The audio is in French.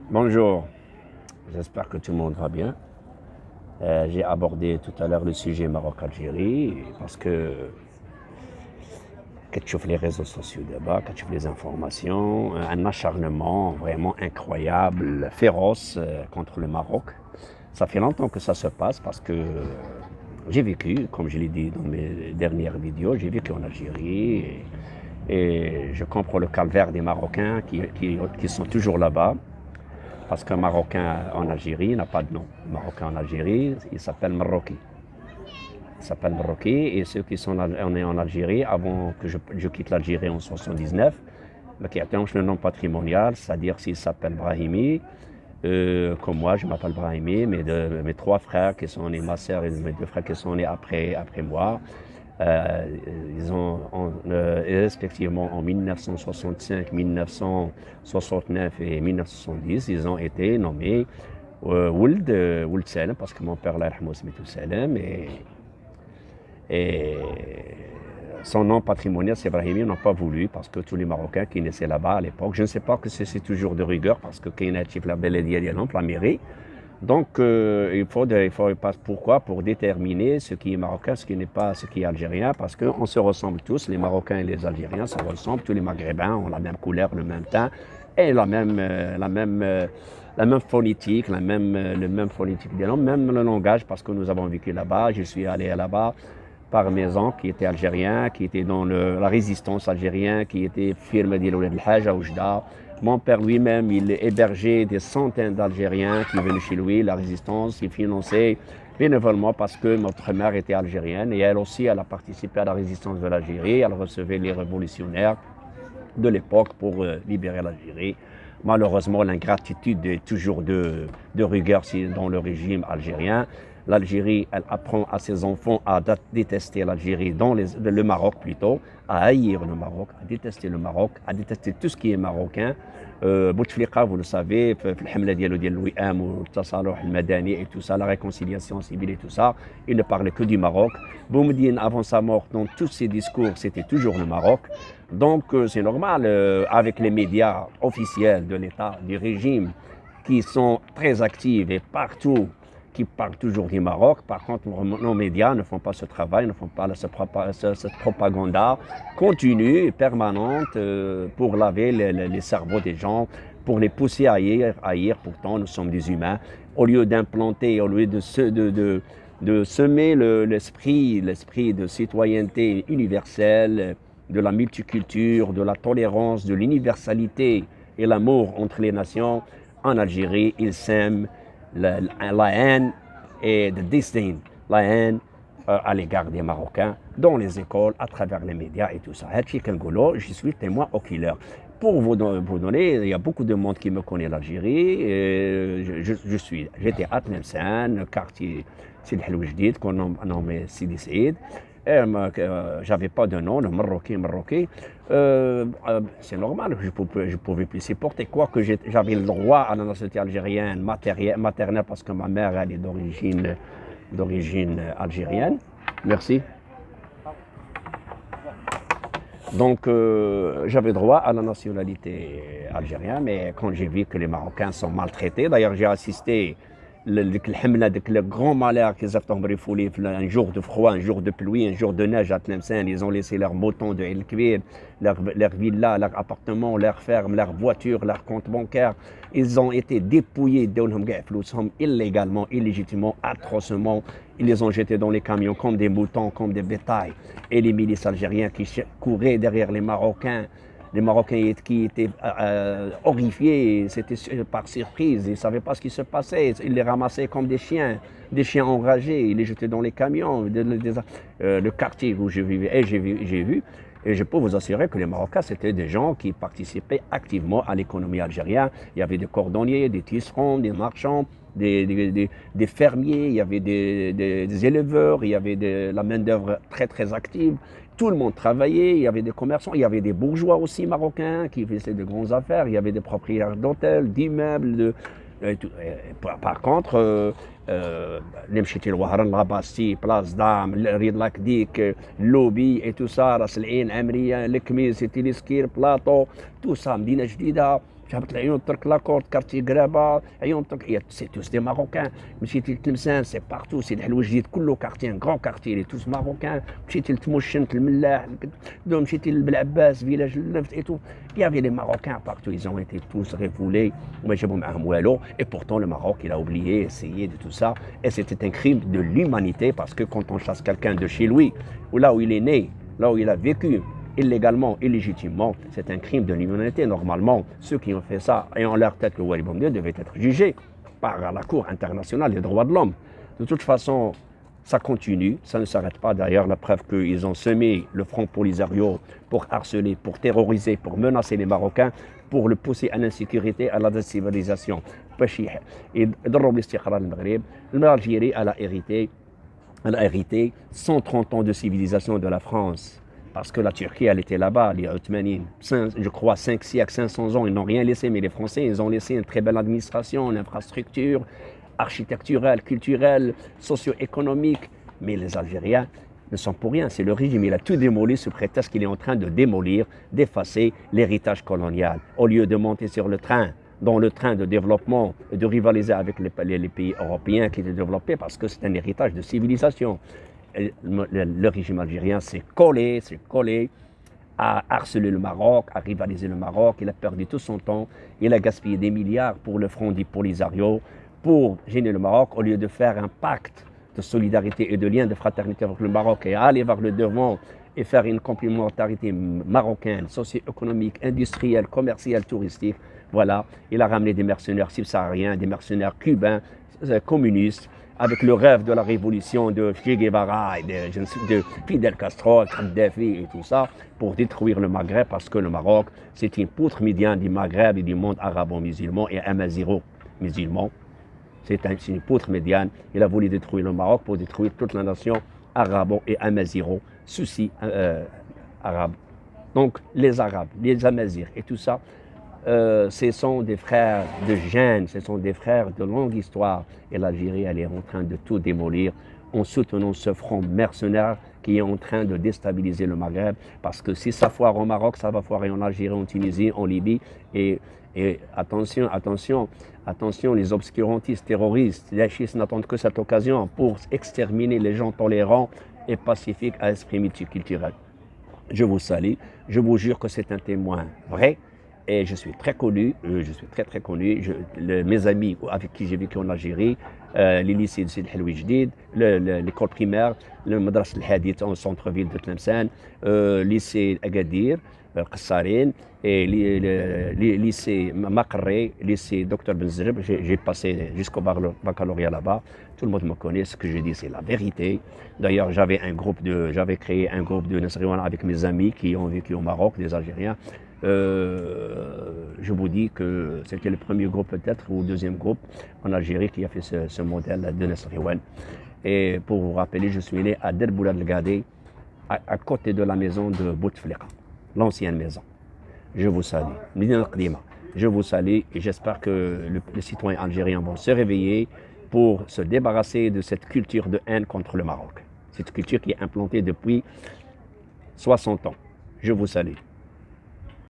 Bonjour, j'espère que tout le monde va bien. J'ai abordé tout à l'heure le sujet Maroc-Algérie parce que quand tu ouvres les réseaux sociaux là-bas, quand tu ouvres les informations, un acharnement vraiment incroyable, féroce contre le Maroc. Ça fait longtemps que ça se passe parce que j'ai vécu, comme je l'ai dit dans mes dernières vidéos, j'ai vécu en Algérie et je comprends le calvaire des Marocains qui sont toujours là-bas. Parce qu'un Marocain en Algérie n'a pas de nom. Un Marocain en Algérie, il s'appelle Maroki. Il s'appelle Maroki et ceux qui sont nés en Algérie, avant que je quitte l'Algérie en 79, qui attachent le nom patrimonial, c'est-à-dire s'ils s'appellent Brahimi, comme moi, je m'appelle Brahimi, mes trois frères qui sont nés, ma sœur et mes deux frères qui sont nés après moi, euh, ils ont respectivement en 1965, 1969 et 1970, ils ont été nommés Ould Salem, parce que mon père, là, Smith Salem, et son nom patrimonial, c'est Brahimi, n'ont pas voulu, parce que tous les Marocains qui naissaient là-bas à l'époque, je ne sais pas que c'est toujours de rigueur, parce que quand la Beledia, la mairie, donc, il faut pourquoi? Pour déterminer ce qui est marocain, ce qui n'est pas, ce qui est algérien, parce qu'on se ressemble tous, les Marocains et les Algériens se ressemblent, tous les Maghrébins ont la même couleur, le même teint, et la même phonétique, le même phonétique des langues, même le langage, parce que nous avons vécu là-bas, je suis allé là-bas par mes oncles qui étaient algériens, qui étaient dans la résistance algérienne, qui étaient firmes d'Ilouled El-Hajj à Oujda. Mon père lui-même, il hébergeait des centaines d'Algériens qui venaient chez lui, la résistance, il finançait bénévolement parce que notre mère était algérienne et elle aussi, elle a participé à la résistance de l'Algérie, elle recevait les révolutionnaires de l'époque pour libérer l'Algérie. Malheureusement, l'ingratitude est toujours de rigueur dans le régime algérien. L'Algérie, elle apprend à ses enfants à détester l'Algérie, le Maroc plutôt, à haïr le Maroc, à détester le Maroc, à détester tout ce qui est marocain. Bouteflika, vous le savez, le Hamla dialo dial l'Ouiam ou le Tassalouh al-Madani et tout ça, la réconciliation civile et tout ça, il ne parlait que du Maroc. Boumediene, avant sa mort, dans tous ses discours, c'était toujours le Maroc. Donc, c'est normal, avec les médias officiels de l'État, du régime, qui sont très actifs et partout, qui parlent toujours du Maroc. Par contre, nos médias ne font pas ce travail, ne font pas cette propagande continue et permanente pour laver les cerveaux des gens, pour les pousser à haïr. Pourtant, nous sommes des humains. Au lieu d'implanter, au lieu de semer l'esprit de citoyenneté universelle, de la multiculture, de la tolérance, de l'universalité et l'amour entre les nations, en Algérie, ils sèment la haine et le disdain, la haine à l'égard des Marocains, dans les écoles, à travers les médias et tout ça. Je suis témoin oculaire. Pour vous donner, il y a beaucoup de monde qui me connaît l'Algérie. J'étais à Tlemcen, quartier Sidi Hdid, qu'on nommait Sidi Saïd. J'avais pas de nom, le Marocain. C'est normal, je pouvais plus supporter. Quoique j'avais le droit à la nationalité algérienne maternelle parce que ma mère elle est d'origine algérienne. Merci. Donc, j'avais droit à la nationalité algérienne, mais quand j'ai vu que les Marocains sont maltraités, d'ailleurs, j'ai assisté le grand malheur qu'ils ont un jour de froid, un jour de pluie, un jour de neige à Tlemcen. Ils ont laissé leurs moutons de El Kbir, leur villa, leur appartement, leur ferme, leur voiture, leur compte bancaire. Ils ont été dépouillés illégalement, illégitimement, atrocement. Ils les ont jetés dans les camions comme des moutons, comme des bétails. Et les milices algériennes qui couraient derrière les Marocains qui étaient horrifiés, c'était par surprise, ils ne savaient pas ce qui se passait, ils les ramassaient comme des chiens enragés, ils les jetaient dans les camions, le quartier où je vivais, et j'ai vu, et je peux vous assurer que les Marocains, c'était des gens qui participaient activement à l'économie algérienne. Il y avait des cordonniers, des tisserands, des marchands, des fermiers, il y avait des éleveurs, il y avait la main-d'œuvre très très active. Tout le monde travaillait, il y avait des commerçants, il y avait des bourgeois aussi marocains qui faisaient de grandes affaires, il y avait des propriétaires d'hôtels, d'immeubles. Par contre, نمشي الوهران لاباستي بلاص دام ريد لاكديك اللوبي اي تو سا راس العين عمريه الكميس تيليسكير بلاطو تو سا مدينه جديده جابت العيون ترك لاكورد كارتي قرابه عيون ترك سي توس دي ماروكان. مشيتي لتلمسان سي بارتو سي الحلوى الجديد كله كارتي ان غران كارتي لي توس ماروكان. مشيتي لتمشنت الملاح مشيتي لبلعباس فيلاج النفط اي تو يافي لي ماروكان بارتو ils ont été tous refoulés وما جابوا معاهم والو. Et pourtant le Maroc il a oublié essayé de tout ça et c'était un crime de l'humanité parce que quand on chasse quelqu'un de chez lui ou là où il est né, là où il a vécu illégalement, illégitimement, c'est un crime de l'humanité. Normalement, ceux qui ont fait ça, ayant leur tête le Wali Bomdé, devaient être jugés par la Cour internationale des droits de l'homme. De toute façon, ça continue, ça ne s'arrête pas. D'ailleurs, la preuve qu'ils ont semé le Front Polisario pour harceler, pour terroriser, pour menacer les Marocains, pour le pousser à l'insécurité, à la décivilisation. Et l'Algérie, elle a hérité 130 ans de civilisation de la France. Parce que la Turquie, elle était là-bas, les Ottomaniens, je crois 5 siècles, 500 ans, ils n'ont rien laissé, mais les Français, ils ont laissé une très belle administration, une infrastructure architecturelle, culturelle, socio-économique. Mais les Algériens ne sont pour rien, c'est le régime, il a tout démoli sous prétexte qu'il est en train de démolir, d'effacer l'héritage colonial. Au lieu de monter sur le train, dans le train de développement et de rivaliser avec les pays européens qui étaient développés, parce que c'est un héritage de civilisation. Le régime algérien s'est collé à harceler le Maroc, à rivaliser le Maroc. Il a perdu tout son temps. Il a gaspillé des milliards pour le Front du Polisario, pour gêner le Maroc, au lieu de faire un pacte de solidarité et de lien de fraternité avec le Maroc et aller vers le devant et faire une complémentarité marocaine, socio-économique, industrielle, commerciale, touristique. Voilà, il a ramené des mercenaires subsahariens, des mercenaires cubains, communistes, avec le rêve de la révolution de Che Guevara et de Fidel Castro, Kadhafi et tout ça, pour détruire le Maghreb, parce que le Maroc, c'est une poutre médiane du Maghreb et du monde arabo-musulman et amazigho musulman. C'est une poutre médiane. Il a voulu détruire le Maroc pour détruire toute la nation arabo et amazigho, souci arabe. Donc les Arabes, les Amazirs et tout ça, ce sont des frères de gènes, ce sont des frères de longue histoire. Et l'Algérie, elle est en train de tout démolir en soutenant ce front mercenaire qui est en train de déstabiliser le Maghreb. Parce que si ça foire au Maroc, ça va foirer en Algérie, en Tunisie, en Libye. Et attention, les obscurantistes terroristes, les chiistes n'attendent que cette occasion pour exterminer les gens tolérants et pacifiques à esprit multiculturel. Je vous salue, je vous jure que c'est un témoin vrai. Et je suis très connu, très connu. Mes amis avec qui j'ai vécu en Algérie, les lycées de Sidi Helwi Jdid, l'école primaire, le Madras El Hadith en centre-ville de Tlemcen, lycée Agadir, Qassarine, et lycée Makaré, lycée Dr Benzreb. J'ai passé jusqu'au baccalauréat là-bas. Tout le monde me connaît, ce que je dis c'est la vérité. D'ailleurs, j'avais créé un groupe de Nasriwana avec mes amis qui ont vécu au Maroc, des Algériens. Je vous dis que c'était le premier groupe peut-être ou le deuxième groupe en Algérie qui a fait ce modèle de Nasriwan. Et pour vous rappeler, je suis né à Derboula El Gadé, à côté de la maison de Bouteflika, l'ancienne maison. Je vous salue. Je vous salue et j'espère que les citoyens algériens vont se réveiller pour se débarrasser de cette culture de haine contre le Maroc. Cette culture qui est implantée depuis 60 ans. Je vous salue.